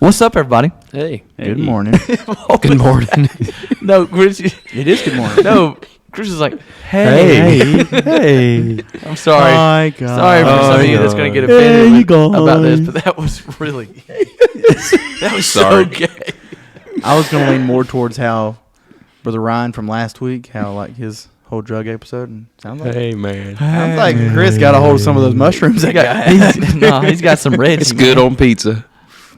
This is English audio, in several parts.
What's up, everybody? Hey. Good morning. Good morning. No, Chris. It is good morning. No, Chris is like, hey. I'm sorry. My God. Sorry for some of you that's going to get offended about this, but that was really gay. That was so gay. I was going to lean more towards how Brother Ryan from last week, how like his whole drug episode, and sounds like sounds like Chris got a hold of some of those mushrooms that guy had. He's got some red. It's good on pizza.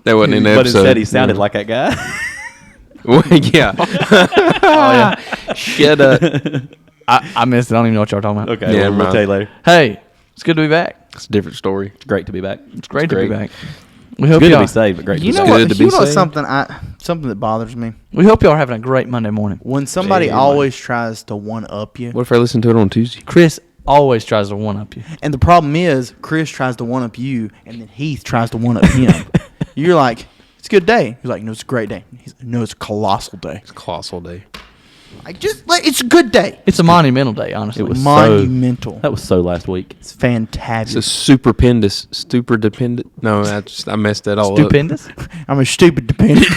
That wasn't in the But episode. instead he sounded like that guy. Well, yeah. Shut up. I missed it. I don't even know what y'all are talking about. Okay, Yeah, we'll tell you later. Hey, it's good to be back. It's a different story. It's great to be back. It's great to great. be back. We hope Good to y'all. be saved, but great to You be know back. what? good to be You know saved. something that bothers me We hope y'all are having a great Monday morning. when somebody Hey, always tries to one up you, What if I listen to it on Tuesday? Chris always tries to one up you. and the problem is Chris tries to one up you, and then Heath tries to one up him. You're like, it's a good day. He's like, no, it's a great day. He's like, no, it's a colossal day. It's a colossal day. Like, it's a good day. It's a monumental day, honestly. It was Monumental. That was so last week. It's fantastic. It's a super dependent. No, I messed that all Stupendous? I'm a stupid dependent.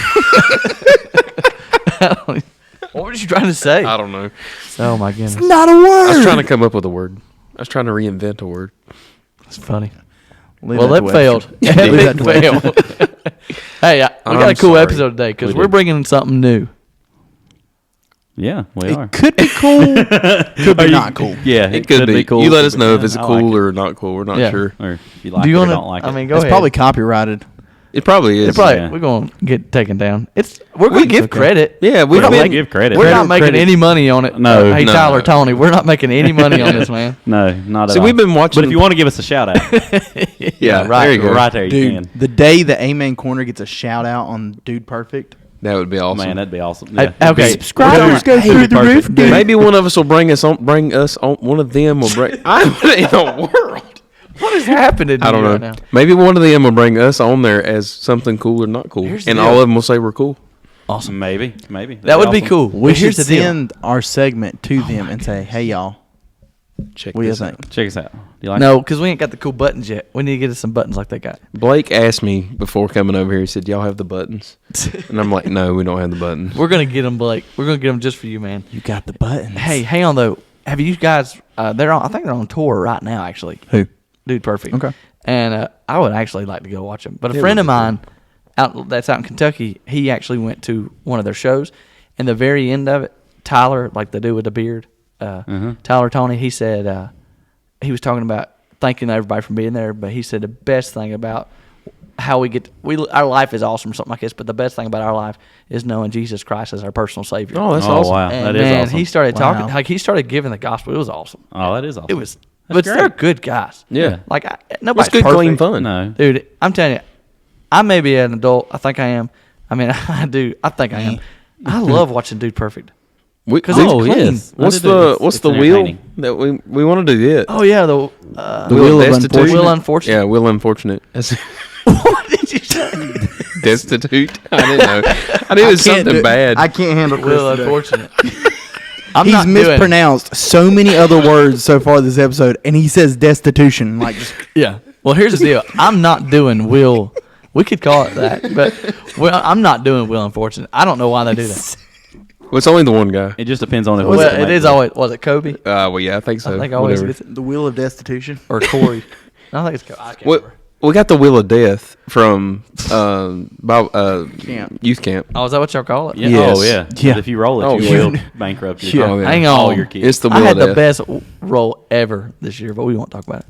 What were you trying to say? up. I don't know. Oh, my goodness. Not a word. I was trying to come up with a word. I was trying to reinvent a word. That's funny. Leave Well, that that to failed. Webster. Leave It that to Webster. failed. Hey, we got a I'm cool sorry. episode today because We we're did. bringing something new. Yeah, we are. It could be cool. Could be not cool. Yeah, It could be. cool. You let Could us be- know if it's I cool like it. or not cool. We're not Yeah. sure. Or if you like Do you it or want don't like to? it. I mean, go It's ahead. probably copyrighted. It probably is. Yeah. We're going to get taken down. We're going to give okay. credit. Yeah, We we've don't been. give credit. We're Credit- not making credit. any money on it. No. Hey, No. Tyler, Tony, we're not making any money on this, man. No, not at See, all. we've been watching. But if you want to give us a shout out, yeah, right, there you go. right there you Dude, can. the day the Amen Corner gets a shout out on Dude Perfect. That would be awesome. Man, that'd be awesome. Hey, Yeah. okay. Subscribers go Hey, through the perfect. roof, dude. Maybe one of us will bring us on. One of them will bring. I'm in the world. What is happening to I don't you know. right now? Maybe one of them will bring us on there as something cool or not cool, Here's the and deal. all of them will say we're cool. Awesome. Maybe. That would be awesome. cool. We But should here's the deal. send our segment to them and say, hey, y'all, Check what do you this think? out. Check us out. Do you like No, because we ain't got the cool buttons yet. We need to get us some buttons like they got. Blake asked me before coming over here. He said, "Y'all have the buttons?" And I'm like, "No, we don't have the buttons." We're going to get them, Blake. We're going to get them just for you, man. You got the buttons. Hey, hang on, though. Have you guys, they're on, I think they're on tour right now, actually. Who? Dude Perfect. Okay. And I would actually like to go watch them. But a It friend would of be mine that's out in Kentucky, he actually went to one of their shows. And the very end of it, Tyler, like the dude with the beard, Tyler Tony, he said, he was talking about thanking everybody for being there. But he said the best thing about how our life is awesome or something like this. But the best thing about our life is knowing Jesus Christ as our personal Savior. Oh, that's Oh, awesome. wow. And That is man, awesome. he started talking, Wow. like he started giving the gospel. It was awesome. Oh, that is awesome. It was, That's but they're great. good guys. Yeah, Like it's nobody's good, perfect. clean fun. No. Dude, I'm telling you, I may be an adult. I think I am. I mean, I do. I think I am. I love watching Dude Perfect. Because it's clean. yes. I What's do. the It's wheel entertaining. that we want to do? It. Oh yeah, the Wheel of Destitute? Unfortunate. Will Unfortunate. Yeah, Will Unfortunate. That's What did you say? destitute. I didn't know. I knew it was something bad. I can't handle Chris Will today. Unfortunate. I'm He's not doing- mispronounced so many other words so far this episode, and he says destitution. Like, just Yeah. Well, here's the deal. I'm not doing Will. We could call it that, but I'm not doing Will Unfortunate. I don't know why they do that. Well, it's only the one guy. It just depends on if Well, it's it is always. Was it Kobe? Well, yeah, I think so. I think I always Whatever. gets it. the wheel of destitution. Or Corey. I think it's Kobe. I can't Well, remember. we got the Wheel of Death from Camp. youth camp. Oh, is that what y'all call it? Yeah. Yes. Oh, yeah. Yeah. But if you roll it, Oh, you yeah. will bankrupt Yeah. Oh, yeah. Hang on. all your kids. It's the I Wheel had of the Death. best role ever this year, but we won't talk about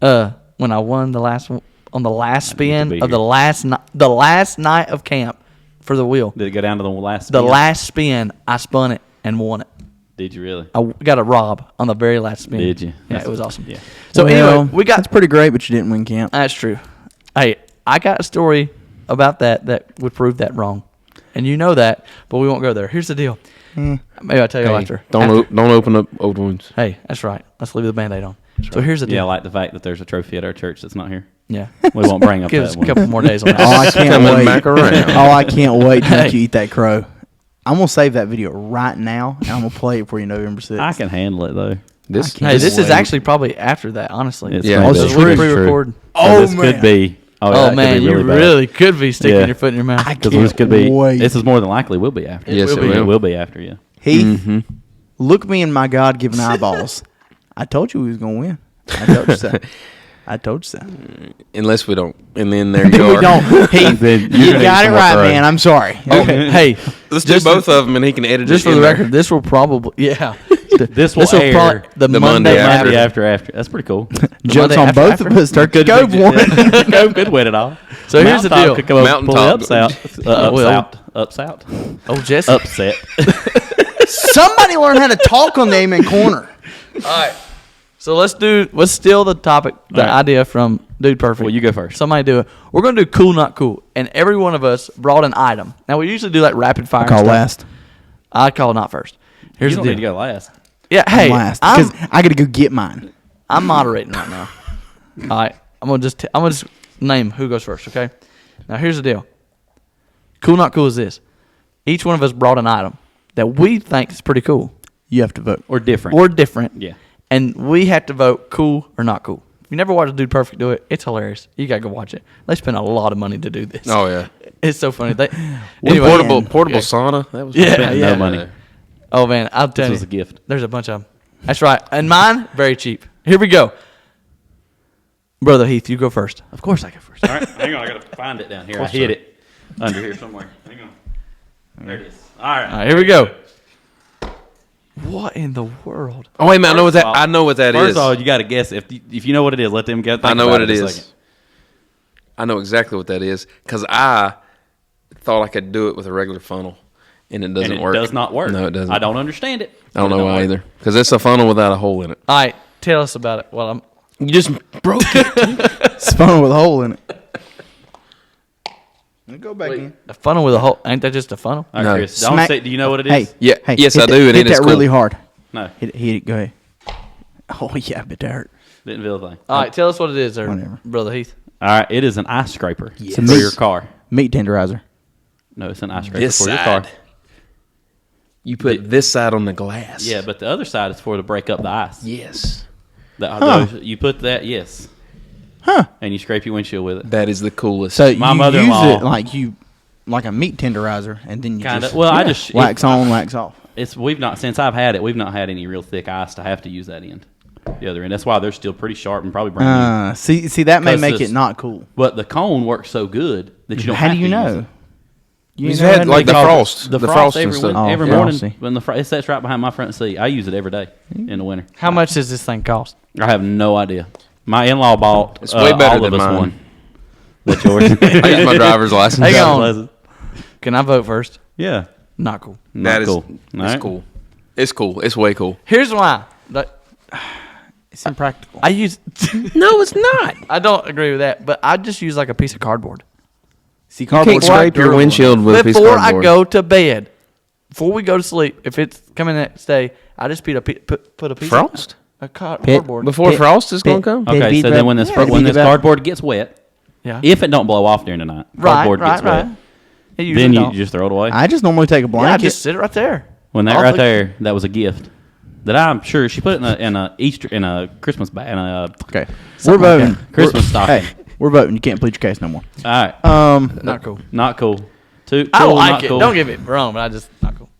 it. When I won the last one on the last spin be of here. the last night of camp for the wheel. Did it go down to the last The spin? last spin, I spun it and won it. Did you really? I got a rob on the very last spin. Did you? Yeah, it was awesome. Yeah. So Well, anyway, we got that's pretty great, but you didn't win camp. that's true. Hey, I got a story about that would prove that wrong, and you know that, but we won't go there. Here's the deal. Maybe I'll tell you Hey, after. don't open up old wounds. Hey, that's right. Let's leave the Band-Aid on. So here's the Yeah, I deal. like the fact that there's a trophy at our church that's not here. Yeah. We won't bring up Give that us a one. couple more days on Oh, that. I can't Coming wait. back around. Oh, I can't wait to Hey. make you eat that crow. I'm gonna save that video right now, and I'm gonna play it for you November 6th. I can handle it though. This I can't Hey, this is wait. actually probably after that, honestly. It's Yeah, maybe. this Because is we true. pre-recorded. So Oh, this man. could be Oh, Oh that man, could be you really bad. really could be sticking Yeah. your foot in your mouth. Because this could be. wait. This is more than likely will be after. Yes, it It will. will be after you. Heath, look me in my God-given eyeballs. I told you we was gonna win. I told you so. I told you so. Unless we don't, and then there you go. We don't. Heath, Then you're you gonna got need it some more right, throw. man. I'm sorry. Okay. Hey, Let's do Just both of them, and he can edit just it for in the there. record, this will probably This will air probably the the Monday Monday after. Monday after. That's pretty cool. Jokes Monday on after- both after? of us. Turkey Cove won. Go could win it all. So here's the Mountaintop deal. Could come over, Mountaintop. pull it ups out. Oh, Jesse. Upset. Somebody learn how to talk on the amen corner. All right. So let's steal the topic, the All right. idea from Dude Perfect. Well, you go first. Somebody do it. We're going to do cool, not cool. And every one of us brought an item. Now, we usually do like rapid fire. Call and stuff. last. I call not first. Here's You the don't need deal. to go last. Yeah, hey, last I'm, because I got to go get mine. I'm moderating right now. All right. I'm going to just name who goes first, okay? Now, here's the deal. Cool, not cool is this. Each one of us brought an item that we think is pretty cool You have to vote. Or different. or different. Yeah. And we have to vote cool or not cool. If you never watched Dude Perfect do it, it's hilarious. You got to go watch it. They spend a lot of money to do this. Oh yeah, It's so funny. They, Anyway, portable yeah. sauna. That was Yeah, Spent yeah. no money. Oh, man. I'll tell This you. was a gift. There's a bunch of them. That's right. And mine, very cheap. Here we go. Brother Heath, you go first. Of course I go first. All right. Hang on. I got to find it down here. I hid it under here somewhere. Hang on. There it is. All right. All right, here we go. What in the world? Oh wait a minute, I know what First that. of all- I know what that is. First of all, you got to guess. If you know what it is, let them get. I know what it is. I know exactly what that is because I thought I could do it with a regular funnel, and it doesn't And it work. does not work. No, it doesn't. I don't understand it. I don't It know why work. either. Because it's a funnel without a hole in it. All right, tell us about it. Well, I'm You just broke it. It's fun with a hole in it. Go back in. a funnel with a hole. Ain't that just a funnel? All right, No. Chris. Don't Smack- say. Do you know what it Hey, is? Yeah, hey, yes, hit I that- do, and hit it is that cool. really hard. No. Hit it. Go ahead. Oh yeah, I bet that hurt. Didn't feel a thing. All right, tell us what it is, there, Whatever. Brother Heath. All right. It is an ice scraper Yes. for your car. Meat tenderizer. No, it's an ice scraper This for your side. car. You put this side on the glass. Yeah, but the other side is for to break up the ice. Yes. You put that, yes. Huh. And you scrape your windshield with it. That is the coolest. So My you mother-in-law- use it like a meat tenderizer, and then you Kinda. just Well, I just wax on, wax off. we've not since I've had it. We've not had any real thick ice to have to use that end, the other end. That's why they're still pretty sharp and probably brand new. See that may 'Cause make this- it not cool. But the cone works so good that you don't. How have do you to use know? it. You He's know had how to like make the it- frost, The the frost frost and every, stuff. Oh, every yeah, morning frosty. when it sits right behind my front seat. I use it every day in the winter. How much does this thing cost? I have no idea. My in-law bought. It's way better all of than us mine. one. That's yours. I use my driver's license. Hang on. License. Can I vote first? Yeah. Not cool. Not That is cool. It's All right. cool. It's cool. It's way cool. Here's why. It's impractical. I use. No, it's not. I don't agree with that, but I just use like a piece of cardboard. See, You can't cardboard's scrape your durable. windshield with a piece of Before I cardboard. go to bed, before we go to sleep, if it's coming the next day, I just put a piece Frost? of Pit- cardboard. Before Pit- frost is going to pit- come? pit- Okay, beat so that- then when this yeah, when beat this that- cardboard gets wet, Yeah. if it don't blow off during the night, cardboard gets wet. It usually Then you don't. just throw it away. I just normally take a Yeah, I blanket. just sit it right there. When that Off right the- there, that was a gift that I'm sure she put it in a Christmas bag in a okay, we're something like voting. that. Christmas stocking. Hey, we're voting. You can't plead your case no more. All right, Not cool. not cool. Too I cool, like not it. cool. Don't get me wrong, but I just not cool.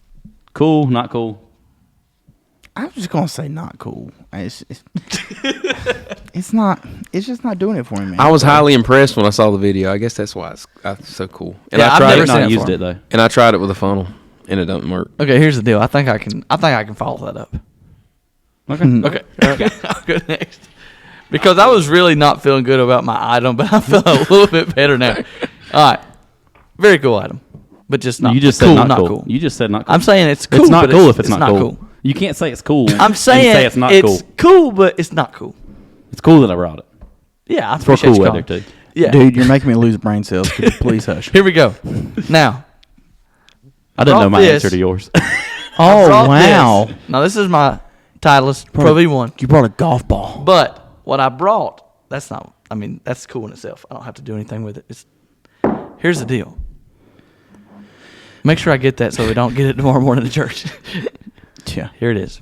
Cool, not cool. I'm just gonna say not cool. It's not. It's just not doing it for me, man. I was highly impressed when I saw the video. I guess that's why it's so cool. And Yeah, I I've tried never it, seen Not it used for it though. and I tried it with a funnel, and it doesn't work. Okay, here's the deal. I think I can follow that up. Okay. I'll go next. Because I was really not feeling good about my item, but I feel a little bit better now. All right. Very cool item. But just not You just cool, said not cool. You just said not cool. I'm saying it's cool. It's not but cool if it's not cool. cool. You can't say it's cool. I'm saying and say it's not cool. cool, but it's not cool. It's cool that I brought it. Yeah, I It's for appreciate cool you weather calling. too. Yeah. Dude, you're making me lose brain cells. Could you please hush? Here we go. Now. I didn't know brought my this. answer to yours. Oh brought wow! this. Now this is my Titleist Pro V1. You brought a golf ball. But what I brought, that's cool in itself. I don't have to do anything with it. Here's the deal. Make sure I get that so we don't get it tomorrow morning at church. Yeah. Here it is.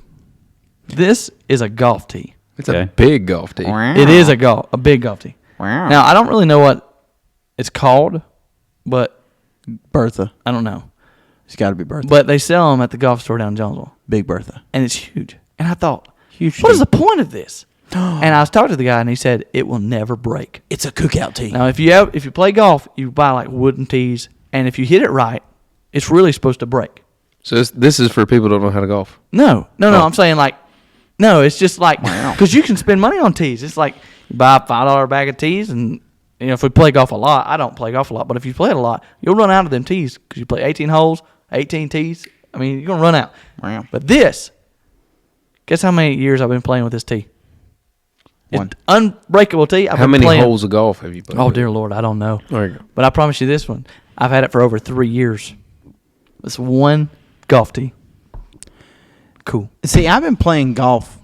This is a golf tee. It's Okay. a big golf tee. It is a big golf tee. Wow. Now, I don't really know what it's called, but Bertha. I don't know. It's got to be Bertha. But they sell them at the golf store down in Jonesville, Big Bertha. and it's huge. And I thought, Huge. what is the point of this? And I was talking to the guy, and he said it will never break. It's a cookout tee. Now, if you play golf, you buy like wooden tees, and if you hit it right, it's really supposed to break. So this is for people who don't know how to golf. No. I'm saying like, no, it's just like because you can spend money on tees. It's like you buy a $5 bag of tees, and if we play golf a lot, I don't play golf a lot, but if you play it a lot, you'll run out of them tees because you play 18 holes, 18 tees. I mean, you're gonna run out. Wow. But this, guess how many years I've been playing with this tee? One. It's unbreakable tee. How many holes of golf have you played? Oh dear Lord, I don't know. There you go. But I promise you this one, I've had it for over 3 years. It's one golf tee. Cool. See, I've been playing golf.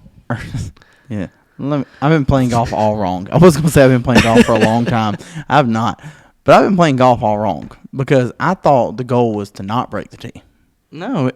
Yeah. I've been playing golf all wrong. I was going to say I've been playing golf for a long time. I have not. But I've been playing golf all wrong because I thought the goal was to not break the tee. No,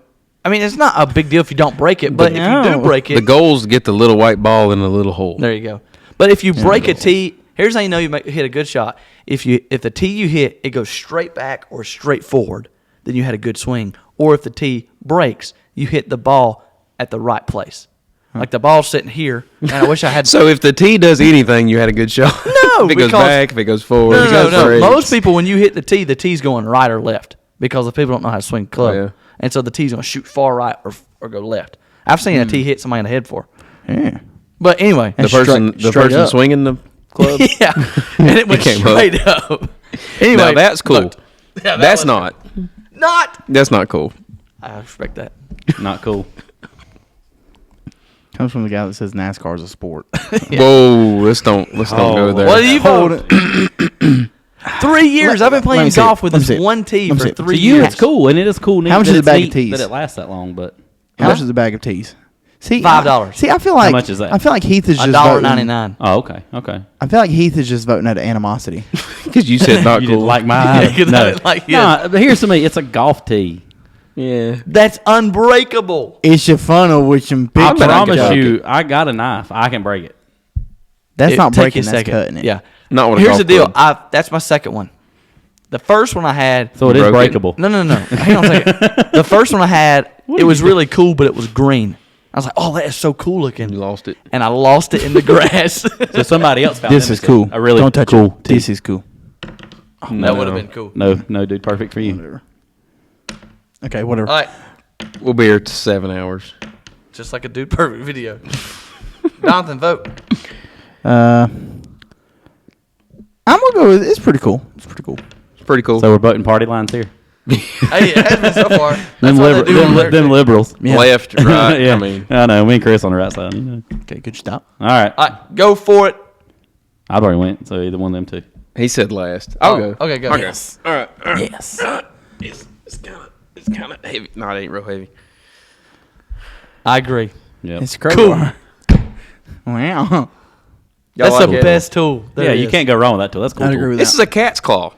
I mean it's not a big deal if you don't break it, but if you do break it, The goal is to get the little white ball in the little hole. there you go. But if you break a tee, here's how you know you hit a good shot. If the tee you hit it goes straight back or straight forward, then you had a good swing. Or if the tee breaks, you hit the ball at the right place. Like the ball's sitting here, and I wish I had. So if the tee does anything, you had a good shot. No, if it goes because- back, if it goes forward, if it No. goes straight. Most people, when you hit the tee's going right or left because the people don't know how to swing the club, Oh, yeah. and so the tee's going to shoot far right or go left. I've seen a tee hit somebody in the head for. Yeah. But anyway, the person straight up. swinging the club. yeah, and it went came straight up. Anyway, Now that's cool. look, yeah, That's was- not. not. That's not cool. I respect that. Not cool. Comes from the guy that says NASCAR is a sport. Whoa, let's don't go there. What do you Hold vote? 3 years. I've been let playing me see golf it. with Let me this see it. one tee Let me for see it. 3 To you, years. it's cool, and it is cool. How much that is a it's bag of neat tees? That it lasts that long, but How much is a bag of tees? See, $5. See, I feel like much is that? I feel like Heath is just $1.99. oh, okay. I feel like Heath is just voting out of animosity. Because you said not You cool. didn't like my Yeah, 'cause I didn't like his. Nah, but here's to me. It's a golf tee. Yeah. That's unbreakable. It's your funnel with some big. I bet I could promise dunk you, I got a knife. I can break it. That's not Take you breaking. a That's second. cutting it. Yeah. Not with a Here's golf the deal. club. That's my second one. The first one I had. So it is Broke it. breakable. No. Hang on a second. The first one I had, it was really cool, but it was green. I was like, oh, that is so cool looking. You lost it. And I lost it in the grass. So somebody else found This them is a cool. A really Don't touch cool it. tee. This is cool. That would have been cool. No, dude, perfect for you. Whatever. Okay, whatever. All right. We'll be here 7 hours. Just like a dude perfect video. Jonathan, vote. I'm gonna go with it's pretty cool. It's pretty cool. It's pretty cool. So we're voting party lines here. Hey, it has been so far. Them, That's what they do on their- them liberals. Yeah. Left, right. yeah, I mean, I know. Me and Chris on the right side. You know. Okay, good stop. All right. All right, go for it. I've already went. So either one of them two. he said last. I'll go. Okay, go. Okay. Yes. All right. Yes. It's kind of heavy. No, it ain't real heavy. I agree. Yeah. It's crazy. Cool. Wow. Y'all That's like the it? best tool. there Yeah, you is. can't go wrong with that tool. That's cool. I'd tool. agree with This that. is a cat's claw.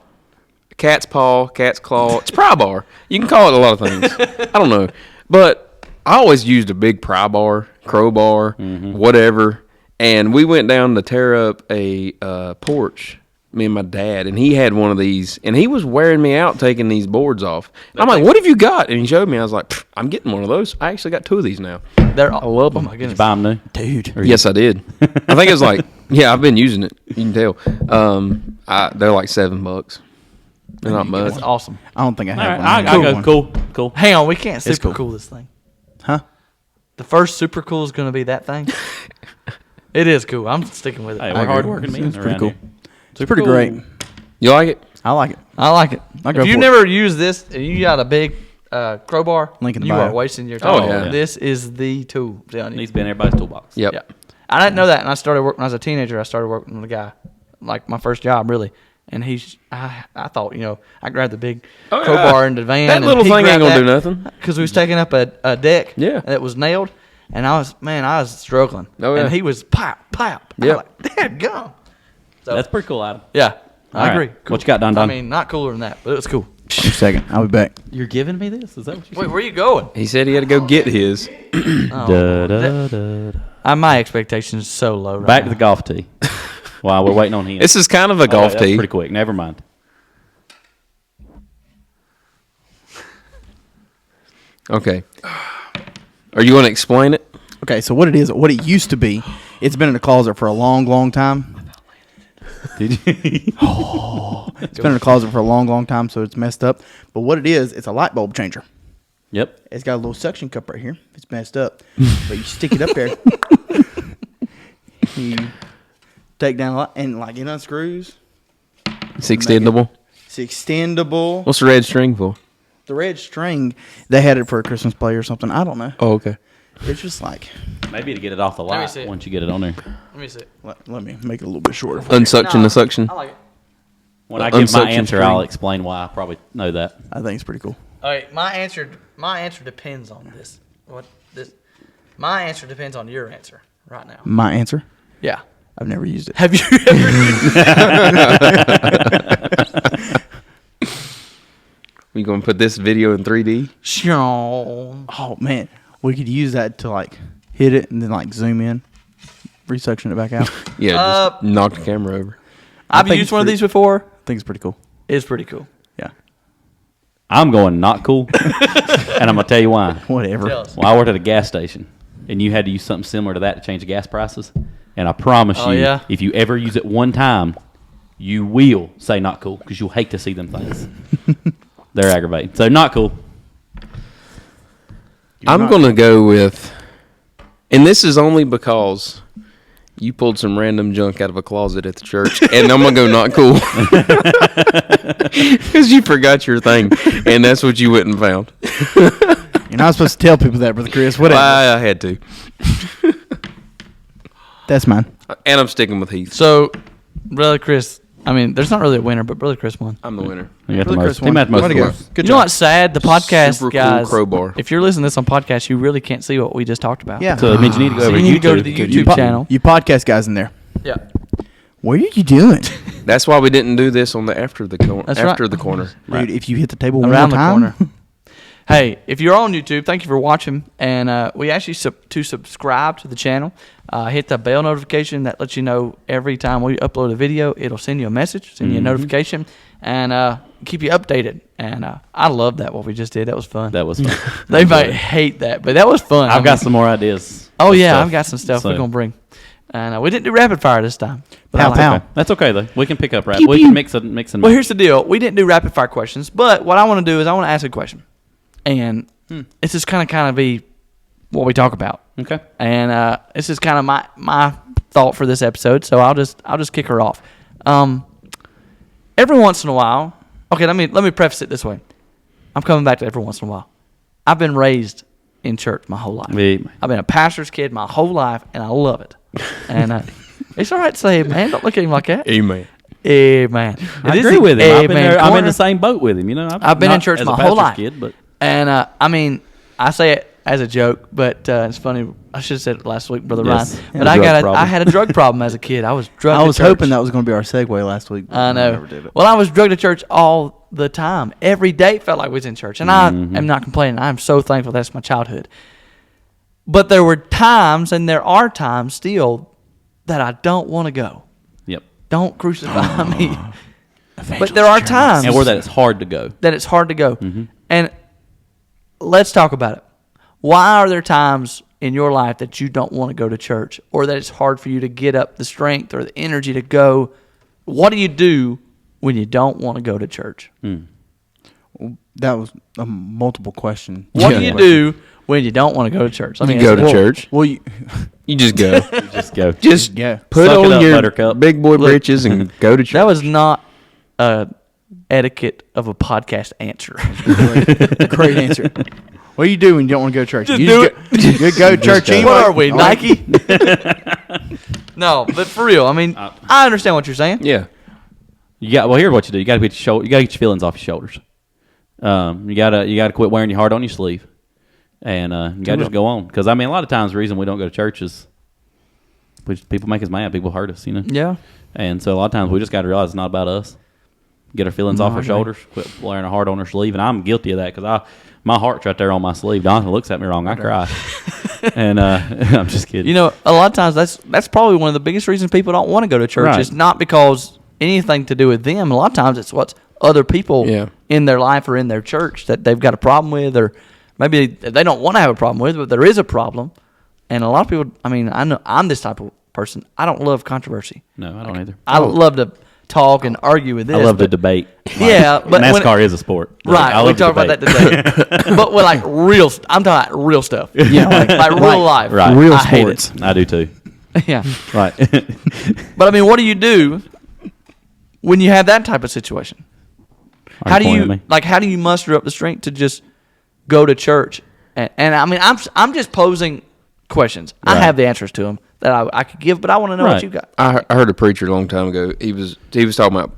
Cat's paw, cat's claw. It's pry bar. You can call it a lot of things. I don't know. But I always used a big pry bar, crowbar, whatever. And we went down to tear up a porch, me and my dad, and he had one of these. And he was wearing me out taking these boards off. I'm like, what have you got? And he showed me. I was like, I'm getting one of those. I actually got 2 of these now. I love them. Oh my Did goodness. you buy them new? Dude. Or Yes, I did. I think it was like, yeah, I've been using it. You can tell. They're like $7. They're not much. That's awesome. I don't think I All have right. one. I got go. one. Cool. Hang on, we can't super cool. cool this thing. Huh? The first super cool is going to be that thing. It is cool. I'm sticking with it. Hey, I we're agree. hardworking men It's pretty around cool. here. It's pretty great. You like it? I like it. I like it. I'll go If you for it. never used this and you got a big crowbar, Link in the you bio. are wasting your time. Oh, yeah. This is the tool. I'm telling It you. needs to be in everybody's toolbox. Yep. Yeah. I didn't know that, and I started working when I was a teenager. I started working with a guy, like my first job, really. And I thought, I grabbed the big crowbar in the van. That and little he thing ain't grabbed gonna do that nothing. because we was taking up a deck. Yeah. that was nailed, and I was struggling. Oh, yeah. And he was pop. Yep. Like, Dad, go. So That's pretty cool, Adam. yeah, All I right. agree. What you got, Don? I mean, not cooler than that, but it was cool. Just a second. I'll be back. You're giving me this? Is that what you Wait, where you going? He said he had to go get his. My expectations is so low. Right Back now. to the golf tee. While we're waiting on him. This is kind of a golf that's tee. pretty quick. Never mind. Okay. Are you going to explain it? Okay, so what it used to be, it's been in the closet for a long, long time. Did you? It's been in the closet for a long, long time, so it's messed up. But what it is, it's a light bulb changer. Yep. It's got a little suction cup right here. It's messed up. But you stick it up there. You take down a lot, and like it unscrews. It's extendable. It's extendable. What's the red string for? The red string, they had it for a Christmas play or something. I don't know. Oh, okay. It's just like, Maybe to get it off the Let me light see it. once you get it on there. Let me see. let me make it a little bit shorter. For you. Unsuction to suction. I like it. When I give my Unsuction answer, string. I'll explain why I probably know that. I think it's pretty cool. All right, my answer depends on this. My answer depends on your answer right now. My answer? Yeah. I've never used it. Have you ever? We going to put this video in 3D? Oh, man. We could use that to, like, hit it and then, like, zoom in, resuction it back out. Yeah, just knock the camera over. I've think used it's one of pretty- these before. I think it's pretty cool. It's pretty cool. Yeah. I'm going not cool, and I'm gonna tell you why. Whatever. Tell us. Well, I worked at a gas station, and you had to use something similar to that to change the gas prices. And I promise Oh, you, yeah? if you ever use it one time, you will say not cool because you'll hate to see them things. They're aggravating. So not cool. I'm going to go with, and this is only because you pulled some random junk out of a closet at the church, and I'm going to go not cool. Because you forgot your thing, and that's what you went and found. You're not supposed to tell people that, Brother Chris. Whatever. I had to. That's mine. And I'm sticking with Heath. So, Brother Chris, I mean, there's not really a winner, but Brother Chris won. I'm the winner. You got the Brother most. Chris He won. had the most Way to go. points. Good You know job. what's sad? The podcast Super cool guys, crowbar. if you're listening to this on podcast, you really can't see what we just talked about. Yeah. So it means you need to go So over you need to go to YouTube. the You YouTube channel. You podcast guys in there. Yeah. What are you doing? That's why we didn't do this on the after the corner. That's After right. the corner. Dude, if you hit the table Around the one more time. corner. Hey, if you're on YouTube, thank you for watching. And we actually to subscribe to the channel, hit the bell notification that lets you know every time we upload a video. It'll send you a message, send you a notification, and keep you updated. And I love that what we just did. That was fun. That was fun. They might hate that, but that was fun. I've got some more ideas. Oh of yeah, stuff. I've got some stuff So, we're gonna bring. And we didn't do rapid fire this time. But Pow, I like pow. it. okay. That's okay though. We can pick up rap. Pew, We pew. can mix and match. Well, here's the deal. We didn't do rapid fire questions, but what I want to do is I want to ask a question, and it's just kind of be what we talk about. Okay. And this is kind of my thought for this episode. So I'll just kick her off. Every once in a while, okay. Let me preface it this way. I'm coming back to every once in a while. I've been raised in church my whole life. Amen. I've been a pastor's kid my whole life, and I love it. And it's all right to say, man, don't look at him like that. Amen. Amen. I It is agree the with him. I've been, amen there, I'm in corner. the same boat with him. You know, I've been in not church as my a whole pastor's life. Kid, but And I mean, I say it as a joke, but it's funny. I should have said it last week, Brother Yes. Ryan. Yeah. But Drug I problem. had a drug problem as a kid. I was drugged. I to was church. hoping that was going to be our segue last week. but I we never know. did it. Well, I was drugged to church all the time. Every day felt like we was in church, and I am not complaining. I'm so thankful that's my childhood. But there were times, and there are times still, that I don't want to go. yep. Don't crucify me. But there are times And where that it's hard to go. that it's hard to go. And let's talk about it. Why are there times in your life that you don't want to go to church, or that it's hard for you to get up the strength or the energy to go? What do you do when you don't want to go to church? That was a multiple question. What Yeah. do you do when you don't want to go to church? I You mean, go it's- to church. Well, you, You just go. Just go. Just yeah. put Suck it on up, your Buttercup. big boy britches and go to church. that was not etiquette of a podcast answer. Great answer. What do you do when you don't want to go to church? Just you do You go to church go. anyway. What are we, Oh, Nike? No, but for real, I mean, I understand what you're saying. Yeah. You got here's what you do. You got to get your get your feelings off your shoulders. You gotta quit wearing your heart on your sleeve, and you gotta just go on. Because I mean, a lot of times the reason we don't go to church is people make us mad, people hurt us, you know. Yeah. And so a lot of times we just got to realize it's not about us. Get our feelings off our shoulders. Quit wearing our heart on our sleeve. And I'm guilty of that because my heart's right there on my sleeve. Donald looks at me wrong. I cry. And I'm just kidding. You know, a lot of times that's probably one of the biggest reasons people don't want to go to church. Right. It's not because anything to do with them. A lot of times it's what's other people Yeah. in their life or in their church that they've got a problem with, or maybe they don't want to have a problem with, but there is a problem. And a lot of people, I mean, I know I'm this type of person. I don't love controversy. No, I don't either. I love to talk and argue with this. I love to debate. Yeah, but NASCAR is a sport. Right, we talked about that today. But with like real, I'm talking about real stuff. Yeah, like real life. Right. Real I hate sports. it. I do too. Yeah. Right. But I mean, what do you do when you have that type of situation? How do you muster up the strength to just go to church? And I mean, I'm just posing questions. Right. I have the answers to them that I could give, but I want to know what you got. I heard a preacher a long time ago. He was talking about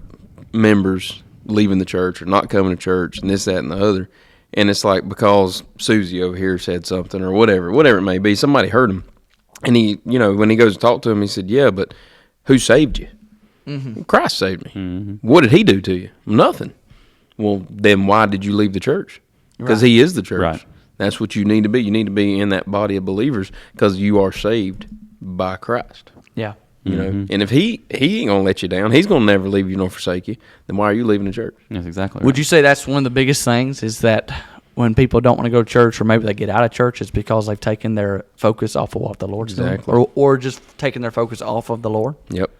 members leaving the church or not coming to church and this, that, and the other. And it's like because Susie over here said something or whatever it may be, somebody heard him. And he, when he goes to talk to him, he said, yeah, but who saved you? Mm-hmm. Christ saved me. Mm-hmm. What did he do to you? Nothing. Well, then why did you leave the church? Because he is the church. Right. That's what you need to be. You need to be in that body of believers because you are saved by Christ. Yeah. You know, and if he ain't gonna let you down, he's gonna never leave you nor forsake you. Then why are you leaving the church? That's exactly right. Would you say that's one of the biggest things is that when people don't want to go to church or maybe they get out of church, it's because they've taken their focus off of what the Lord's doing? Or just taking their focus off of the Lord? Yep.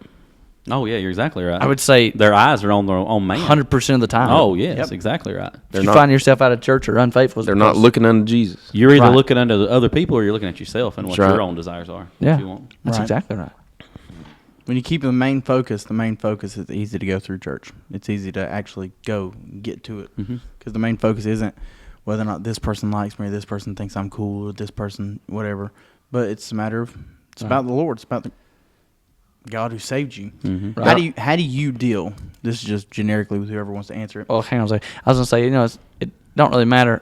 Oh, yeah, you're exactly right. I would say their eyes are on their own man. 100% of the time. Oh, yes, exactly right. If you find yourself out of church or unfaithful, They're not looking unto Jesus. You're either looking unto the other people or you're looking at yourself and what That's right. your own desires are. Yeah, What you want. that's Right. exactly right. When you keep the main focus is easy to go through church. It's easy to actually get to it. Because the main focus isn't whether or not this person likes me or this person thinks I'm cool or this person, whatever. But it's a matter of, it's about the Lord. It's about the God who saved you. Mm-hmm. Right. How do you deal? This is just generically with whoever wants to answer it. Well, hang on a second. I was gonna say, it don't really matter.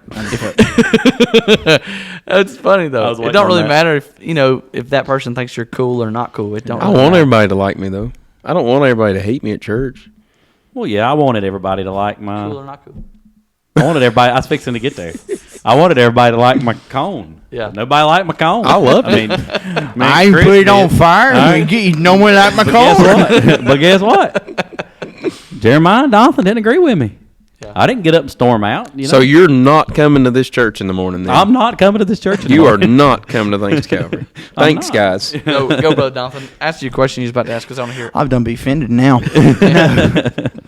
It's funny though. It don't really matter if that person thinks you're cool or not cool. It don't. I really want matter. everybody to like me though. I don't want everybody to hate me at church. Well, yeah, I wanted everybody to like my. Cool or not cool. I wanted everybody. I was fixing to get there. I wanted everybody to like my cone. Yeah. Nobody liked my cone. I love it. I ain't put it on fire. You no one like my cone. But guess what? Jeremiah and Donathan didn't agree with me. Yeah. I didn't get up and storm out. So you're not coming to this church in the morning then? I'm not coming to this church in the You are morning. not coming to Thanks Calvary. Thanks, guys. Go, Brother Donathan. Ask you a question you was about to ask because I want to hear it. I've done be offended now.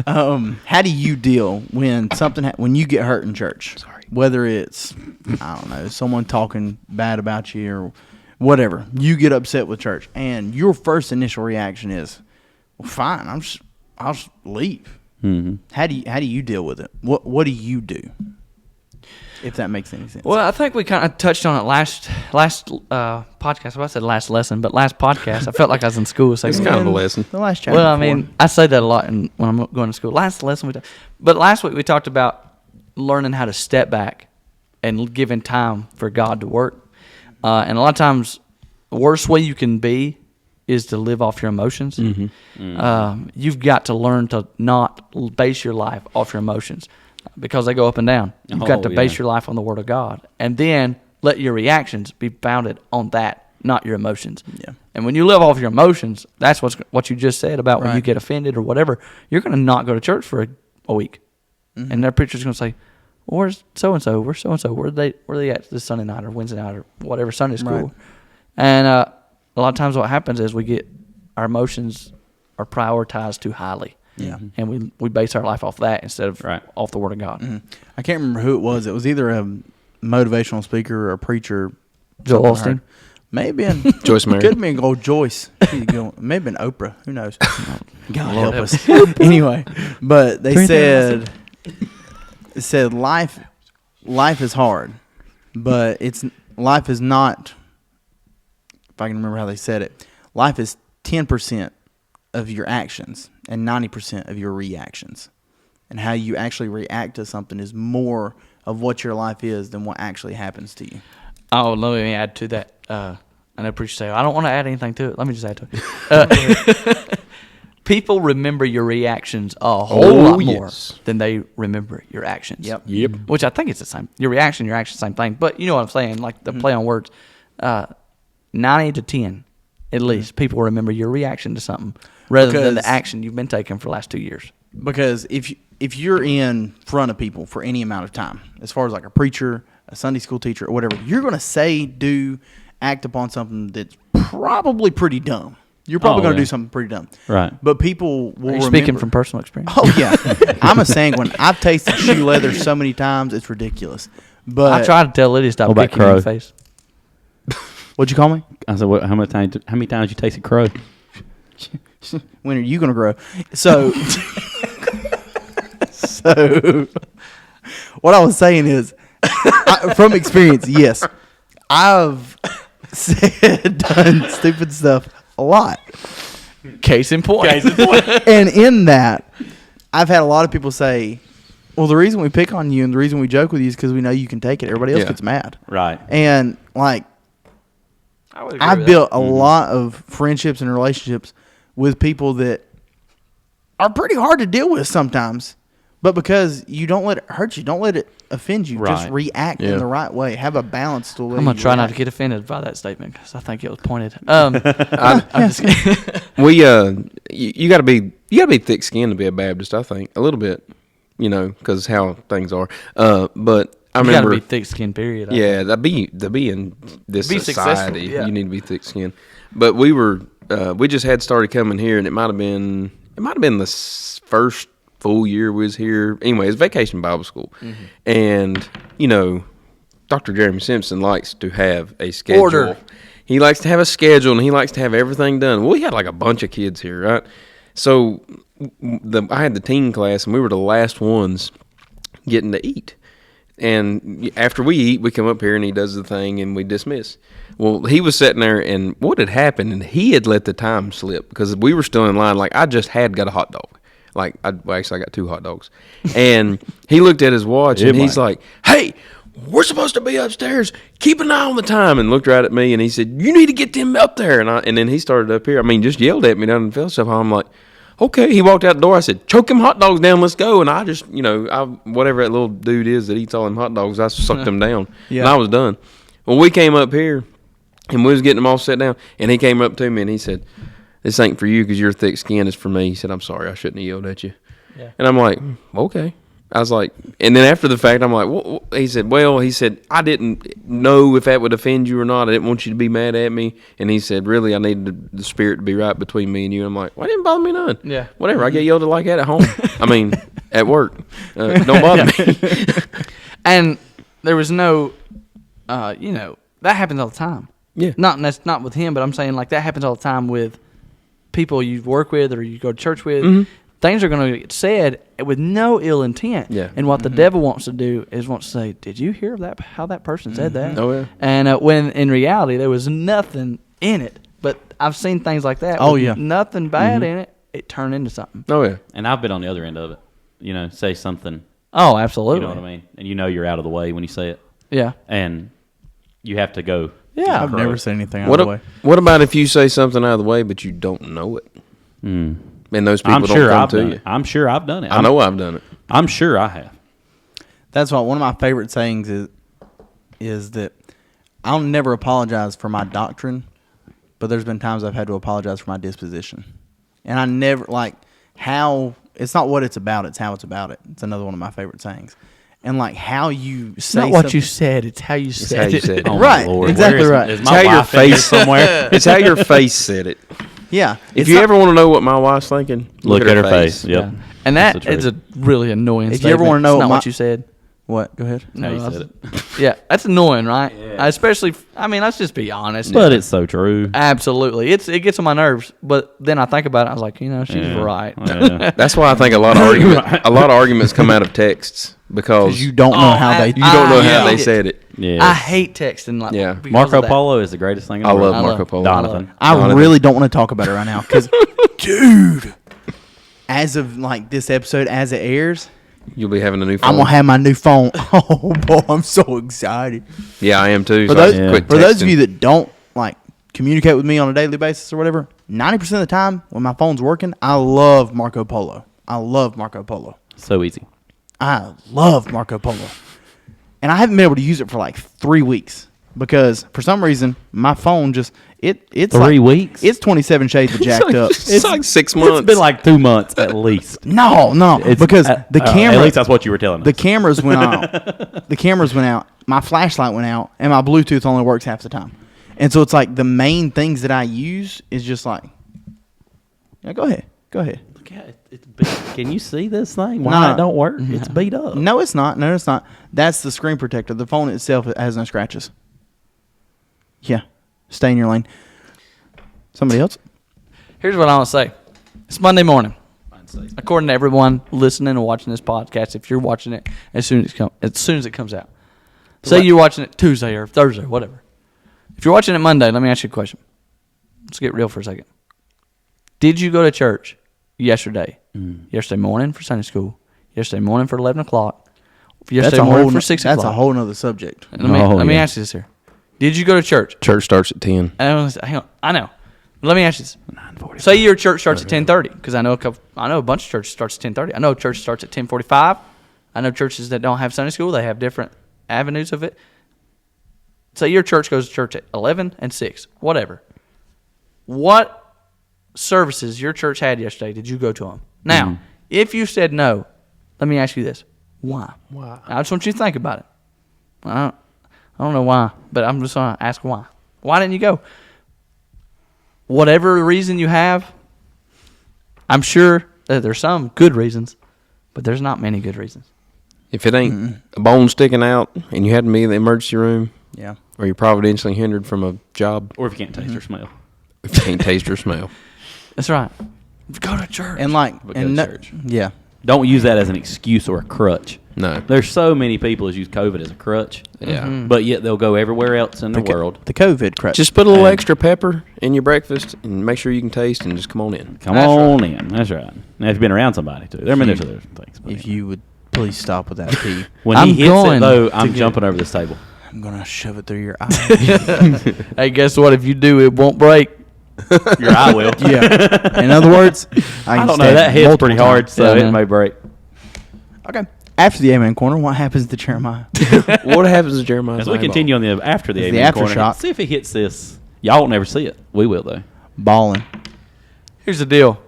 How do you deal when when you get hurt in church? Sorry. Whether it's, I don't know, someone talking bad about you or whatever, you get upset with church, and your first initial reaction is, "Well, fine, I'll just leave." Mm-hmm. How do you deal with it? What do you do? If that makes any sense. Well, I think we kind of touched on it last podcast. Well, I said last lesson, but last podcast. I felt like I was in school. It's kind of a lesson. The last chapter. Well, I mean, I say that a lot when I'm going to school. Last lesson, but last week we talked about learning how to step back and giving time for God to work. And a lot of times, the worst way you can be is to live off your emotions. You've got to learn to not base your life off your emotions because they go up and down. You've got to base your life on the Word of God, and then let your reactions be founded on that, not your emotions. Yeah. And when you live off your emotions, that's what you just said about when you get offended or whatever. You're going to not go to church for a week, and their preacher's going to say, well, "Where's so and so? Where's so and so? Where are they at this Sunday night or Wednesday night or whatever Sunday school?" Right. And a lot of times, what happens is our emotions are prioritized too highly. Yeah. And we base our life off that instead of off the Word of God. I can't remember who it was. It was either a motivational speaker or a preacher. Joel Osteen. Maybe Joyce Meyer. Could have been old Joyce. Maybe been Oprah. Who knows? God help us. Anyway, but they said life is hard, but life is not. If I can remember how they said it, life is 10% of your actions and 90% of your reactions. And how you actually react to something is more of what your life is than what actually happens to you. Oh, let me add to that. I know preachers say, I don't want to add anything to it. Let me just add to it. People remember your reactions a whole lot more than they remember your actions. Yep. Which I think it's the same. Your reaction, same thing. But you know what I'm saying, like the play on words. 90 to 10, at least, people remember your reaction to something rather than the action you've been taking for the last 2 years. Because if you're in front of people for any amount of time, as far as like a preacher, a Sunday school teacher, or whatever, you're going to say, do, act upon something that's probably pretty dumb. You're probably going to do something pretty dumb. Right. But people will remember. Speaking from personal experience. Oh, yeah. I'm a sanguine. I've tasted shoe leather so many times, it's ridiculous. But I tried to tell Lydia to stop What about kicking me in the crow? face. What'd you call me? I said, how many times you tasted crow? When are you going to grow? So, what I was saying is, from experience, yes, I've done stupid stuff a lot. Case in point. And in that, I've had a lot of people say, well, the reason we pick on you and the reason we joke with you is because we know you can take it. Everybody else gets mad. Right. And, like, I would agree I've with built that. a lot of friendships and relationships with people that are pretty hard to deal with sometimes. But because you don't let it hurt you, don't let it offend you, just Right. react in the right way. Have a balanced way. I'm going to try not to get offended by that statement because I think it was pointed. I'm just kidding. You got to be thick-skinned to be a Baptist. I think a little bit, because how things are. But I You got remember, to be thick-skinned, period. yeah, to be in this Be successful, society, yeah. you need to be thick-skinned. But we just had started coming here, and it might have been the first full year we was here. Anyway, it's Vacation Bible School, and Dr. Jeremy Simpson likes to have a schedule. Order. He likes to have a schedule, and he likes to have everything done. Well, we had like a bunch of kids here, right? So I had the teen class, and we were the last ones getting to eat. And after we eat, we come up here, and he does the thing, and we dismiss. Well, he was sitting there, and what had happened, and he had let the time slip because we were still in line. Like, I just got a hot dog. Like, I got 2 hot dogs. And he looked at his watch, and he's like, hey, we're supposed to be upstairs. Keep an eye on the time. And looked right at me, and he said, you need to get them up there. And then he started up here. I mean, just yelled at me down in the field stuff. I'm like, okay. He walked out the door. I said, choke them hot dogs down. Let's go. And I just, whatever that little dude is that eats all them hot dogs, I sucked them down. Yeah. And I was done. Well, we came up here, and we was getting them all set down. And he came up to me, and he said, this ain't for you because you're thick skinned. It's for me. He said, I'm sorry. I shouldn't have yelled at you. Yeah. And I'm like, okay. I was like, and then after the fact, I'm like, he said, I didn't know if that would offend you or not. I didn't want you to be mad at me. And he said, really, I needed the spirit to be right between me and you. And I'm like, well, it didn't bother me none. Yeah. Whatever. I get yelled at like that at home. I mean, at work. Don't bother me. And there was no, that happens all the time. Yeah. That's not with him, but I'm saying like that happens all the time with people you work with or you go to church with. Mm-hmm. Things are going to get said with no ill intent. Yeah. And what the devil wants to do is wants to say, did you hear that? How that person said that? Oh, yeah. And when in reality there was nothing in it. But I've seen things like that. Oh, with yeah. Nothing bad in it. It turned into something. Oh, yeah. And I've been on the other end of it. Say something. Oh, absolutely. You know what I mean? And you're out of the way when you say it. Yeah. And you have to go. Yeah. I've never said anything out of the way. What about if you say something out of the way, but you don't know it? And those people don't come to you. I'm sure I've done it. I know I've done it. I'm sure I have. That's why one of my favorite sayings is that I'll never apologize for my doctrine, but there's been times I've had to apologize for my disposition. And I never, it's not what it's about, it's how it's about it. It's another one of my favorite sayings. And how you It's say not what you something- said, it's how you It's said how you it. said it. Oh, Right, my Lord. exactly Where right. Is It's my how your wife in here face somewhere? It's how your face said it. Yeah. If it's you not- ever want to know what my wife's thinking, Look at her face. Yep. Yeah. And that That's the is a truth. really annoying If you ever statement. wanna know It's not what what you said. What? Go ahead. No, you No, said it. Yeah, that's annoying, right? Especially, let's just be honest. But it's so true. Absolutely, it gets on my nerves. But then I think about it, I was like, she's Yeah. right. Yeah. that's why I think a lot of arguments come out of texts because You don't know how they. you don't know how I they hate it. said it. Yeah. I hate texting. Yeah. because Marco of that. Polo is the greatest thing in the I world. love Marco Polo. Donovan. I really don't want to talk about it right now because, dude, as of this episode, as it airs, You'll be having a new phone. I'm gonna have my new phone. Oh boy, I'm so excited. Yeah, I am too. For so I those, quit for those of texting. you that don't communicate with me on a daily basis or whatever, 90% of the time when my phone's working, I love Marco Polo. I love Marco Polo. So easy. I love Marco Polo. And I haven't been able to use it for 3 weeks because for some reason my phone just it's 3 weeks? It's 27 shades of jacked up. It's like 6 months. It's been 2 months at least. No, because the camera At least that's what you were telling us. the cameras went out. The cameras went out my flashlight went out, and my Bluetooth only works half the time. And so it's like the main things that I use is just like, yeah, go ahead. Look at it. It's beat. Can you see this thing? Why Nah. it don't work? It's beat up. No, it's not. No, it's not. That's the screen protector. The phone itself has no scratches. Yeah. Stay in your lane. Somebody else? Here's what I want to say. It's Monday morning. According to everyone listening and watching this podcast, if you're watching it as soon as it comes out, say you're watching it Tuesday or Thursday, whatever. If you're watching it Monday, let me ask you a question. Let's get real for a second. Did you go to church yesterday? Yesterday morning for Sunday school. Yesterday morning for 11 o'clock. Yesterday morning for 6 o'clock. That's a whole nother subject. Let me ask you this here. Did you go to church? Church starts at 10. Hang on. I know. Let me ask you this. 9:45. Say your church starts at 10:30, because I know a bunch of churches starts at 10:30. I know church starts at 10:45. I know churches that don't have Sunday school, they have different avenues of it. Say your church goes to church at 11 and 6, whatever. What services your church had yesterday did you go to them? Now, if you said no, let me ask you this. Why? I just want you to think about it. I don't know why, but I'm just going to ask why. Why didn't you go? Whatever reason you have, I'm sure that there's some good reasons, but there's not many good reasons. If it ain't a bone sticking out and you had to be in the emergency room, Yeah. or you're providentially hindered from a job, Or if you can't taste or smell. if you can't taste or smell. That's right. Go to church. And like, But go and to no, church. yeah. Don't use that as an excuse or a crutch. No. There's so many people that use COVID as a crutch. Yeah. But yet they'll go everywhere else in the world. The COVID crutch. Just put a little And- extra pepper in your breakfast and make sure you can taste and just come on in. Come That's on in. That's right. Now, if you've been around somebody, too. There's other things. But if anyway. you would please stop with that pee. When I'm he hits going it, though, to I'm get- jumping over this table. I'm going to shove it through your eye. Hey, guess what? If you do, it won't break. Your eye will. Yeah. In other words, I can don't know. stab That hits multiple pretty hard, times. so Yeah, it man. may break. Okay. After the Amen Corner, what happens to Jeremiah? What happens to Jeremiah's As we eyeball? continue on the after the It's the Amen corner, aftershock. see if he hits this. Y'all won't never see it. We will, though. Balling. Here's the deal.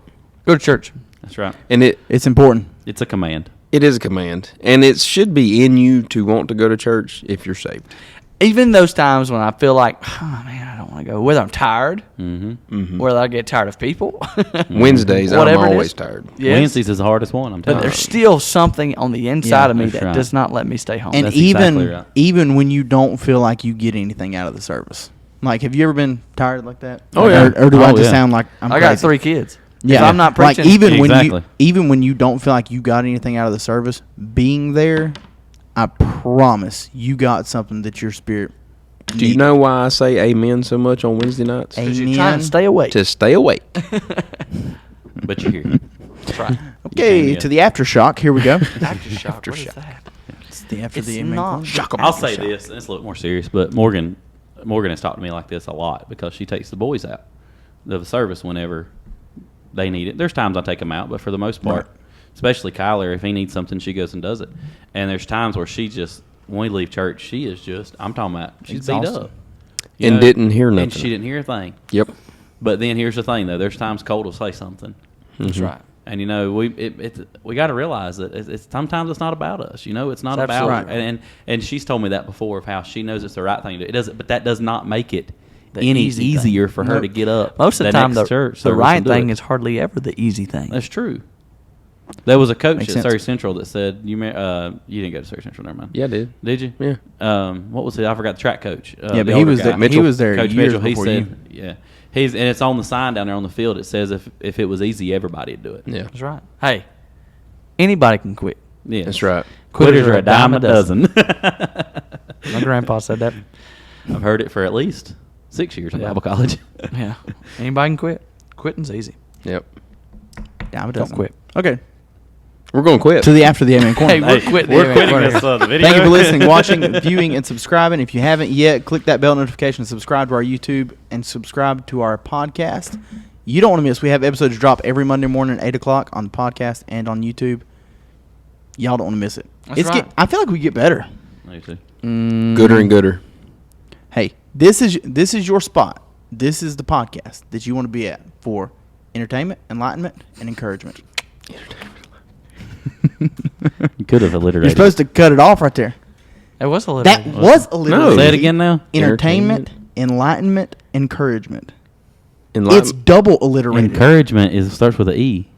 Go to church. That's right. And It's important. It's a command. it is a command. And it should be in you to want to go to church if you're saved. Even those times when I feel like, oh, man, I don't want to go. Whether I'm tired, whether I get tired of people. Wednesdays, Whatever I'm it always is. tired. Yes. Wednesdays is the hardest one, I'm But telling you. there's still something on the inside of me that's that right. does not let me stay home. And That's even exactly right. even when you don't feel like you get anything out of the service. Like, have you ever been tired like that? Oh, Like, yeah. Or do I Oh, just yeah. sound like I'm I got crazy? 3 kids. Yeah. If I'm not preaching, like Exactly. even when you don't feel like you got anything out of the service, being there, I promise you got something that your spirit. Do you know why I say amen so much on Wednesday nights? because you're Amen. trying to stay awake. To stay awake. But you're here. That's right. Okay, Yeah. to the aftershock. Here we go. Aftershock. What is that? It's the after It's the Amen not. Corner. Shock 'em. I'll say this, and it's a little more serious, but Morgan has talked to me like this a lot because she takes the boys out of the service whenever they need it. There's times I take them out, but for the most part, especially Kyler, if he needs something, she goes and does it. And there's times where she just, when we leave church, she is just, I'm talking about, she's beat Exhausted. up. You And didn't hear And nothing. she didn't hear a thing. Yep. But then here's the thing, though. There's times Colt will say something. That's right. And we got to realize that it's sometimes it's not about us. It's not It's about. absolutely And she's told me that before of how she knows it's the right thing to do. It doesn't, but that does not make it The any easy thing. easier for her Nope. to get up. Most of the time, next the church service right and do thing it. is hardly ever the easy thing. That's true. There was a coach Makes at sense. Surrey Central that said you didn't go to Surrey Central. Never mind. Yeah, I did. Did you? Yeah. What was it? I forgot the track coach. Yeah, the but he older was guy. there. He Mitchell. was there Coach years Mitchell. He before said, you. yeah. And it's on the sign down there on the field. It says if it was easy, everybody'd do it. Yeah. That's right. Hey, anybody can quit. Yeah, That's right. Quitters are a dime a dozen. My grandpa said that. I've heard it for at least 6 years in Yeah. Bible college. Yeah. Anybody can quit. Quitting's easy. Yep. Dime a Don't dozen. quit. Okay. We're going to quit. To the after the Amen Corner. Hey, we're quitting. We're the quitting Amen this Corner. video. Thank you for listening, watching, viewing, and subscribing. If you haven't yet, click that bell notification, subscribe to our YouTube, and subscribe to our podcast. You don't want to miss. We have episodes drop every Monday morning at 8 o'clock on the podcast and on YouTube. Y'all don't want to miss it. That's right. I feel like we get better. Me too. Gooder and gooder. Hey, this is your spot. This is the podcast that you want to be at for entertainment, enlightenment, and encouragement. You could have alliterated. You're supposed to cut it off right there. It was That alliterated. was alliterated. Say it again now. Entertainment, enlightenment, encouragement. It's Enlightenment. double alliterated. Encouragement starts with an E.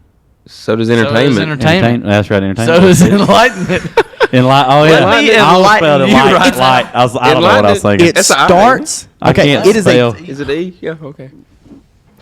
So does entertainment. entertainment. That's right. Entertainment. So does enlightenment. Oh yeah. Let me I almost spelled enlighten you light. right Light. I don't know what I was thinking. It That's a I, starts. I Okay, can't it is spell. Is it E? Yeah, okay.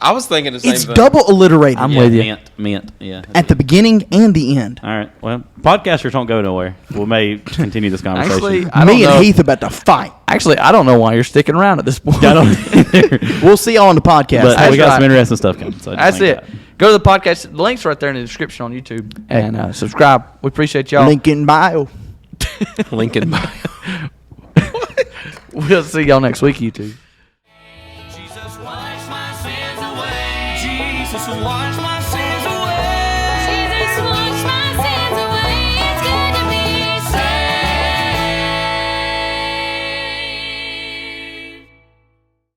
I was thinking the same It's thing. double alliterated I'm Yeah, with you. Mint. Yeah. at the beginning and the end. All right. Well, podcasters don't go nowhere. We may continue this conversation. Actually, I don't Me know. and Heath about to fight. Actually, I don't know why you're sticking around at this point. I don't. We'll see y'all on the podcast. But That's we got right. some interesting stuff coming. So That's think it. about Go to the podcast. The link's right there in the description on YouTube. And subscribe. We appreciate y'all. Link in bio. Lincoln bio. We'll see y'all next week, YouTube. Jesus, wash my sins away. Jesus, wash my sins